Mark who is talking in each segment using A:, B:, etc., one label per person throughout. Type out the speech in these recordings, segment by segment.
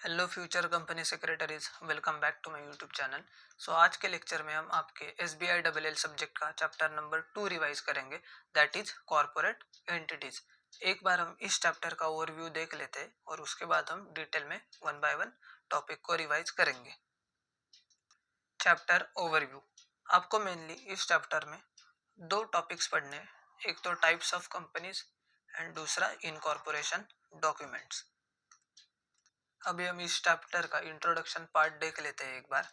A: Hello future company secretaries, welcome back to my YouTube channel. आज के lecture में हम आपके SBI डबल एल सब्जेक्ट का चैप्टर नंबर 2 रिवाइज करेंगे, दैट इज कॉर्पोरेट एंटिटीज। एक बार हम इस चैप्टर का ओवरव्यू देख लेते हैं और उसके बाद हम डिटेल में वन बाय वन टॉपिक को रिवाइज करेंगे। Chapter overview. आपको मेनली इस चैप्टर में दो टॉपिक्स पढ़ने हैं, एक तो टाइप्स ऑफ कंपनीज एंड दूसरा इनकॉर्पोरेशन डॉक्यूमेंट्स। अभी हम इस चैप्टर का इंट्रोडक्शन पार्ट देख लेते हैं एक बार।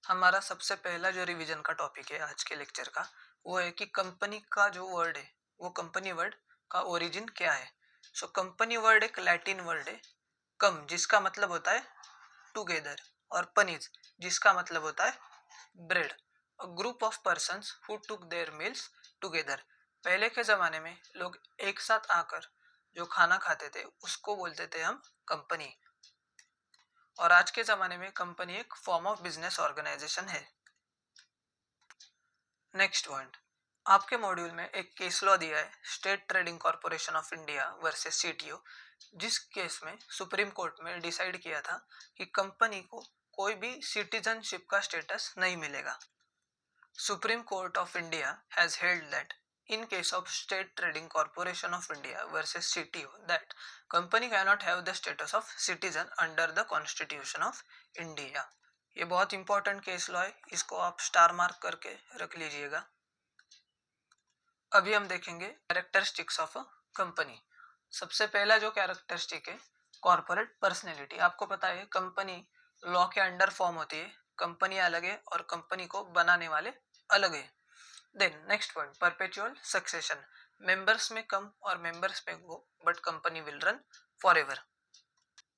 A: हमारा सबसे पहला जो रिवीजन का टॉपिक है आज के लेक्चर का, वो है कि कंपनी का जो वर्ड है वो कंपनी वर्ड का ओरिजिन क्या है। कंपनी वर्ड एक लैटिन वर्ड है, कम जिसका मतलब होता है टुगेदर, और पनीज जिसका मतलब होता है bread. A group of persons who took there meals together. पहले के जमाने में लोग एक साथ आकर जो खाना खाते थे उसको बोलते थे हम कंपनी, और आज के जमाने में कंपनी एक फॉर्म ऑफ बिजनेस ऑर्गेनाइजेशन है। नेक्स्ट पॉइंट, आपके मॉड्यूल में एक केस लॉ दिया है, state trading corporation of India versus CTO, जिस केस में सुप्रीम कोर्ट में डिसाइड किया था कि कंपनी को कोई भी सिटीजनशिप का स्टेटस नहीं मिलेगा। Supreme court of India has held that in case of state trading corporation of India versus CTO that company cannot have the status of citizen under the constitution of India। ये बहुत important case law है, इसको आप star mark करके रख लीजिएगा। अभी हम देखेंगे कैरेक्टरिस्टिक्स ऑफ अ कंपनी। सबसे पहला जो कैरेक्टरिस्टिक है, कॉर्पोरेट पर्सनैलिटी। आपको पता है कंपनी लॉ के अंडर फॉर्म होती है, कंपनी अलग है और कंपनी को बनाने वाले अलग है। Then next point, perpetual succession. Members में कम और मेंबर्स में go, but company will run forever.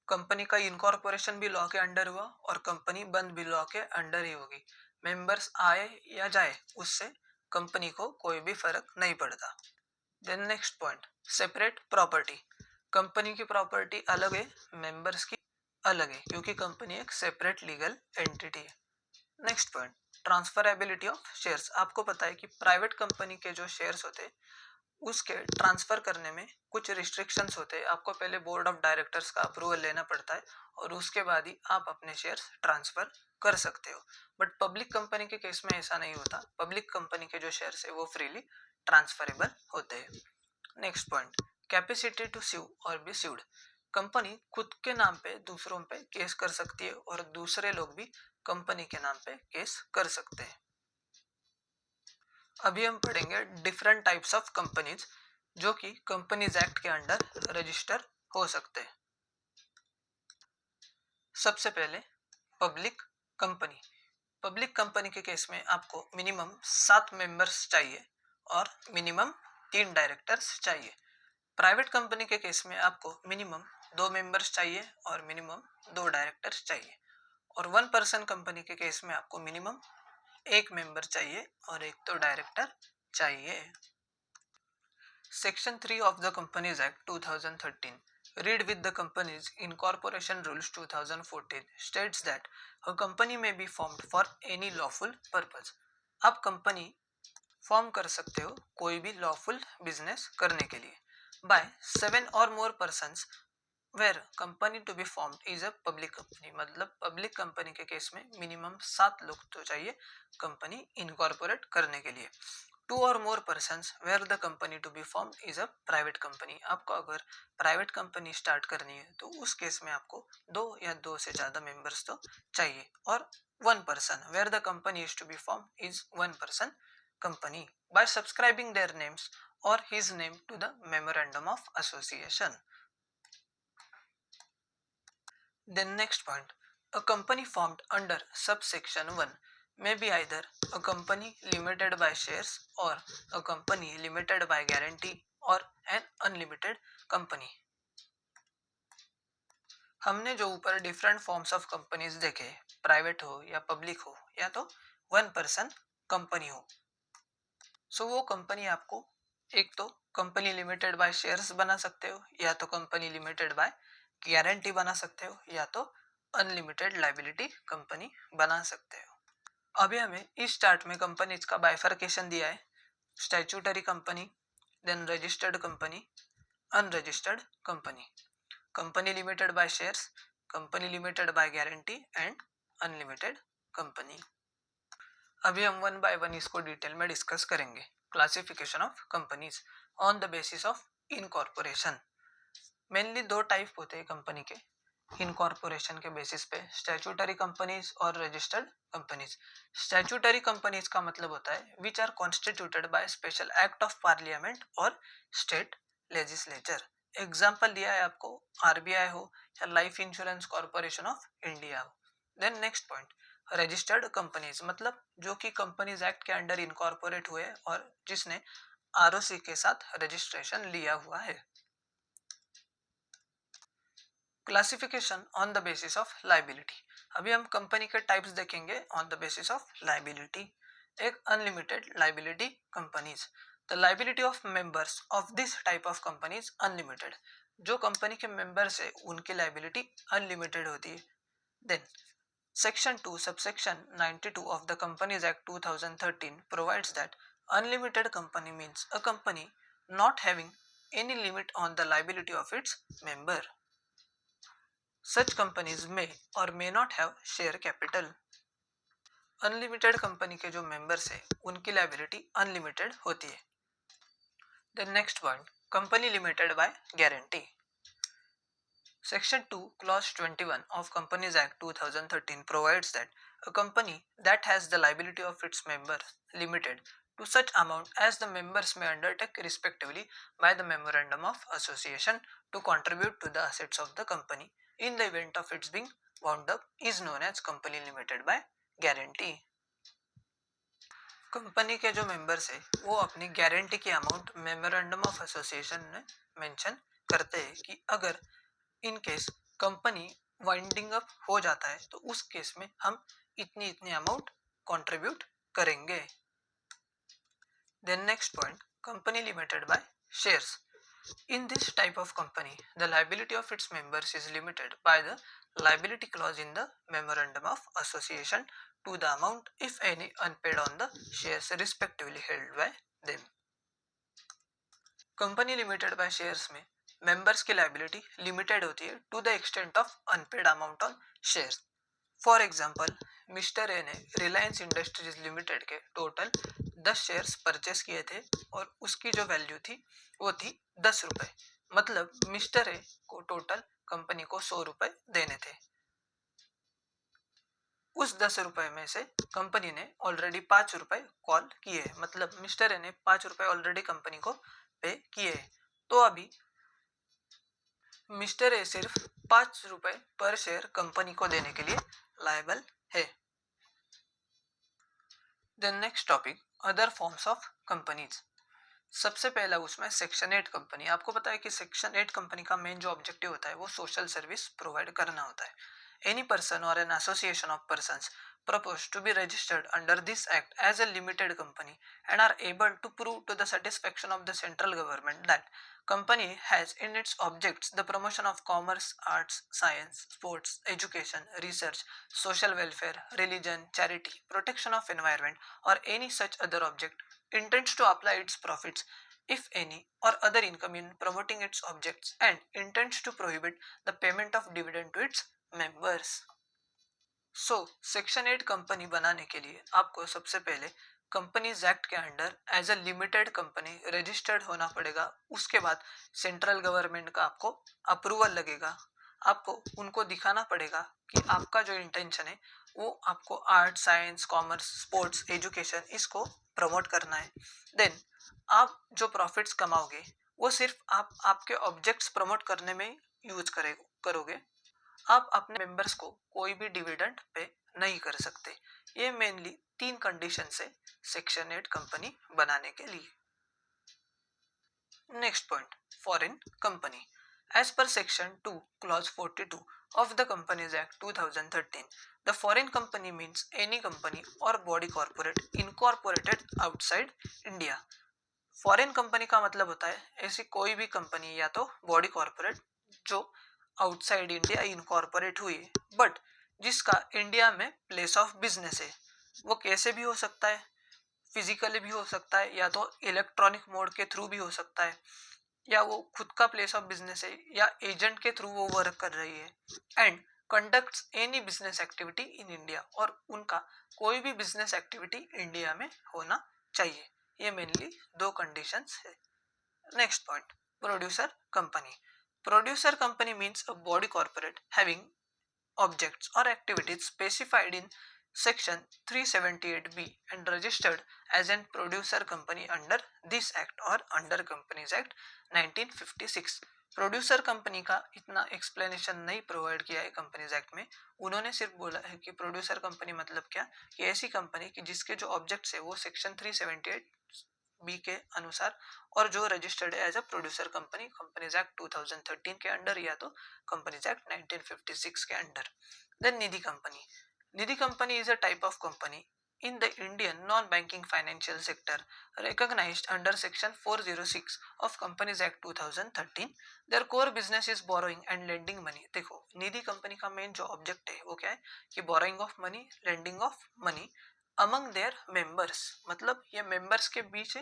A: Company का इनकॉर्पोरेशन भी लॉ के अंडर हुआ और कंपनी बंद भी लॉ के अंडर ही होगी। मेंबर्स आए या जाए उससे कंपनी को कोई भी फर्क नहीं पड़ता। Then next point, separate property. Company की प्रॉपर्टी अलग है, मेंबर्स की अलग है, क्योंकि कंपनी एक सेपरेट लीगल एंटिटी है। Next point, transferability of shares. आपको पता है कि प्राइवेट कंपनी के जो शेयर्स होते हैं उसके ट्रांसफर करने में कुछ रिस्ट्रिक्शंस होते हैं। आपको पहले बोर्ड ऑफ डायरेक्टर्स का अप्रूवल लेना पड़ता है और उसके बाद ही आप अपने शेयर्स ट्रांसफर कर सकते हो। बट पब्लिक कंपनी के केस में ऐसा नहीं होता, पब्लिक कंपनी के जो शेयर्स है वो फ्रीली ट्रांसफरेबल होते हैं। नेक्स्ट पॉइंट, कैपेसिटी टू स्यू और बी स्यूड। कंपनी खुद के नाम पे दूसरों पे केस कर सकती है और दूसरे लोग भी कंपनी के नाम पे केस कर सकते हैं। अभी हम पढ़ेंगे डिफरेंट टाइप्स ऑफ कंपनीज जो कि कंपनीज एक्ट के अंडर रजिस्टर हो सकते हैं। सबसे पहले पब्लिक कंपनी। पब्लिक कंपनी के केस में आपको मिनिमम 7 मेंबर्स चाहिए और मिनिमम 3 डायरेक्टर्स चाहिए। प्राइवेट कंपनी के केस में आपको मिनिमम 2 मेंबर्स चाहिए और मिनिमम 2 डायरेक्टर्स चाहिए। और 1 पर्सन कंपनी के केस में आपको मिनिमम 1 मेंबर चाहिए और 1 तो डायरेक्टर चाहिए। Section 3 of the Companies Act 2013, read with the Companies Incorporation Rules 2014, states that a company may be formed for any lawful purpose। आप कंपनी फॉर्म कर सकते हो कोई भी लॉफुल बिजनेस करने के लिए, बाय 7 और more persons where company to be formed is a public company. मतलब पब्लिक कंपनी के केस में मिनिमम 7 लोग तो चाहिए कंपनी इनकॉर्पोरेट करने के लिए। 2 और more persons where the company to be formed is a private company. आपको अगर प्राइवेट कंपनी स्टार्ट करनी है तो उस केस में आपको 2 या 2 से ज्यादा मेंबर्स तो चाहिए। और 1 person where the company is to be formed is 1 person company by subscribing their names और his name to the memorandum of association. Then next point, a company formed under subsection 1 may be either a company limited by shares or a company limited by guarantee or an unlimited company। हमने जो ऊपर different forms of companies देखे, private हो या public हो या तो 1 person company हो, वो कंपनी आपको एक तो कंपनी लिमिटेड बाय शेयर्स बना सकते हो, या तो कंपनी लिमिटेड बाय गारंटी बना सकते हो, या तो अनलिमिटेड लाइबिलिटी कंपनी बना सकते हो। अभी हमें इस चार्ट में कंपनीज का बाइफर्केशन दिया है, statutory company, then registered company, unregistered company. Company limited by shares, company limited by guarantee and unlimited company. अभी हम वन बाय वन इसको डिटेल में डिस्कस करेंगे। Classification of companies on the basis of incorporation. Mainly दो type होते हैं company के incorporation के बेसिस पे, स्टैट्यूटरी कंपनीज और रजिस्टर्ड कंपनीज। स्टैट्यूटरी कंपनीज का मतलब होता है which are constituted by special act of parliament और स्टेट लेजिस्लेचर। एग्जाम्पल दिया है आपको, आरबीआई हो या life insurance corporation of India हो। Then next point, registered companies मतलब जो कि कंपनीज एक्ट के अंडर इनकॉर्पोरेट हुए और जिसने आरओसी के साथ रजिस्ट्रेशन लिया हुआ है। Classification on the basis of liability. अभी हम कंपनी के टाइप्स देखेंगे on the basis of liability. एक unlimited liability companies, the liability of members of this type of companies unlimited. जो कंपनी के मेंबर्स है उनकी लाइबिलिटी अनलिमिटेड होती है। Then section 2 subsection 92 of the Companies Act 2013 provides that unlimited company means a company not having any limit on the liability of its member. Such companies may or may not have share capital. Unlimited company के जो members है उनकी liability unlimited होती है। The next point, company limited by guarantee. Section 2, Clause 21 of Companies Act 2013 provides that a company that has the liability of its members limited to such amount as the members may undertake respectively by the memorandum of association to contribute to the assets of the company in the event of its being wound up is known as company limited by guarantee. Company के जो members है वो अपनी guarantee की amount memorandum of association में mention करते हैं कि अगर in case company winding up हो जाता है तो उस केस में हम इतनी इतनी अमाउंट कंट्रीब्यूट करेंगे। Then next point, company limited by shares. In this type of company, the liability of its members is limited by the liability clause in the memorandum of association to the amount, if any, unpaid on the shares respectively held by them. Company limited by shares में members की liability limited होती है to the extent of unpaid amount on shares. For example, mister A ने Reliance industries limited के total 10 shares purchase किए थे और उसकी जो वैल्यू थी वो थी 10 रुपए। मतलब मिस्टर ए को टोटल कंपनी को 100 रुपए देने थे। उस 10 रुपए में से कंपनी ने ऑलरेडी 5 रुपए कॉल किए, मतलब मिस्टर ए ने 5 रुपए ऑलरेडी कंपनी को पे किए। तो अभी मिस्टर ए सिर्फ 5 रुपए पर शेयर कंपनी को देने के लिए लायबल है। Then next topic, other forms of companies. सबसे पहला उसमें सेक्शन 8 कंपनी। आपको पता है कि सेक्शन 8 कंपनी का मेन जो ऑब्जेक्टिव होता है वो सोशल सर्विस प्रोवाइड करना होता है। एनी पर्सन और an association of persons proposed to be registered under this act as a limited company and are able to prove to the satisfaction of the central government that company has in its objects the promotion of commerce, arts, science, sports, education, research, social welfare, religion, charity, protection of environment or any such other object, intends to apply its profits if any or other income in promoting its objects and intends to prohibit the payment of dividend to its members. Section 8 company बनाने के लिए आपको सबसे पहले companies act के under as a limited company registered होना पड़ेगा। उसके बाद सेंट्रल गवर्नमेंट का आपको अप्रूवल लगेगा। आपको उनको दिखाना पड़ेगा कि आपका जो इंटेंशन है वो आपको art, science, commerce, sports, education इसको प्रमोट करना है। देन आप जो प्रॉफिट्स कमाओगे वो सिर्फ आप आपके ऑब्जेक्ट्स प्रमोट करने में यूज करोगे। आप अपने मेंबर्स को कोई भी डिविडेंड पे नहीं कर सकते। ये मेनली 3 कंडीशन है सेक्शन 8 कंपनी बनाने के लिए। Next point, foreign company. As पर section 2 clause 42 of the Companies Act 2013, the foreign company means any company or body corporate incorporated outside India. Foreign company का मतलब होता है ऐसी कोई भी कंपनी या तो बॉडी कॉर्पोरेट जो आउटसाइड इंडिया इनकॉर्पोरेट हुई बट जिसका इंडिया में प्लेस ऑफ बिजनेस है। वो कैसे भी हो सकता है, फिजिकली भी हो सकता है या तो इलेक्ट्रॉनिक मोड के थ्रू भी हो सकता है, या वो खुद का प्लेस ऑफ बिजनेस है या एजेंट के थ्रू वो वर्क कर रही है। And conducts any business activity in India, और उनका कोई भी बिजनेस एक्टिविटी इंडिया में होना चाहिए। ये मेनली दो कंडीशंस है। Next point, producer company. Producer company means a body corporate having objects or activities specified in section 378B and registered as an producer company under this act or under Companies Act 1956। Producer company का इतना explanation नहीं provide किया है companies act में। उन्होंने सिर्फ बोला है कि प्रोड्यूसर कंपनी मतलब क्या, कि ऐसी कंपनी कि जिसके जो ऑब्जेक्ट्स है वो सेक्शन 378 बी के अनुसार और जो रजिस्टर्ड है as a producer company companies act 2013 के अंडर या तो कंपनीज एक्ट 1956 के under. Then Nidhi company. Nidhi company is a type of company in the Indian non-banking financial sector recognized under section 406 of Companies Act 2013। their core business is borrowing and lending money। देखो निधि company का main जो object है वो क्या है कि borrowing of money, lending of money among there members, मतलब ये मेंबर्स के बीच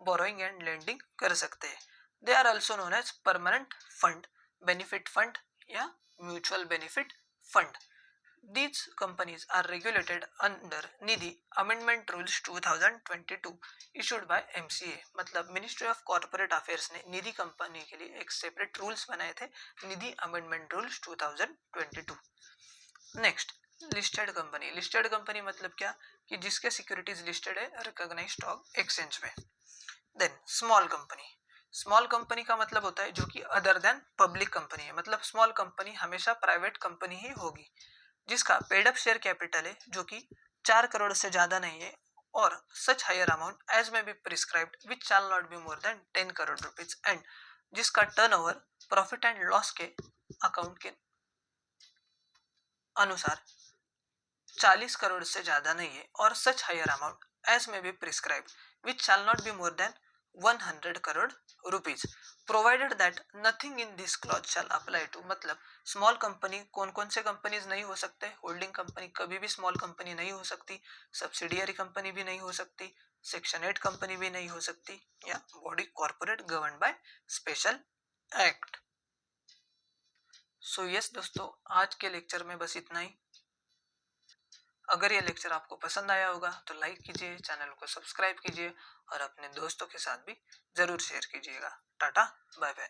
A: बोरोइंग एंड लेंडिंग कर सकते हैं। They are also known as permanent fund, benefit fund या mutual benefit fund. These companies are regulated under Nidhi Amendment Rules 2022 issued by MCA, मतलब ministry of corporate affairs ने Nidhi company के लिए एक सेपरेट रूल्स बनाए थे, Nidhi amendment rules 2022। Next, listed company. Listed company मतलब क्या, कि जिसके सिक्योरिटीज लिस्टेड है रिकॉग्नाइज्ड स्टॉक एक्सचेंज में। Then small company. Small company का मतलब होता है जो कि अदर देन पब्लिक कंपनी है, मतलब स्मॉल कंपनी हमेशा प्राइवेट कंपनी ही होगी जिसका पेड अप शेयर कैपिटल है जो कि 4 करोड़ से ज्यादा नहीं है, और such higher amount as may be prescribed which shall not be more than 10 crore rupees, and जिसका टर्नओवर प्रॉफिट एंड लॉस के अकाउंट के अनुसार 40 करोड़ से ज्यादा नहीं है, और such higher amount as may be prescribed which shall not be more than 100 crore rupees, provided that nothing in this clause shall apply to. मतलब स्मॉल कंपनी कौन कौन से कंपनीज नहीं हो सकते, होल्डिंग कंपनी कभी भी स्मॉल कंपनी नहीं हो सकती, सब्सिडियरी कंपनी भी नहीं हो सकती, सेक्शन 8 कंपनी भी नहीं हो सकती, या body corporate govern by special act. So yes दोस्तों, आज के लेक्चर में बस इतना ही। अगर ये लेक्चर आपको पसंद आया होगा तो लाइक कीजिए, चैनल को सब्सक्राइब कीजिए और अपने दोस्तों के साथ भी जरूर शेयर कीजिएगा। Tata bye bye.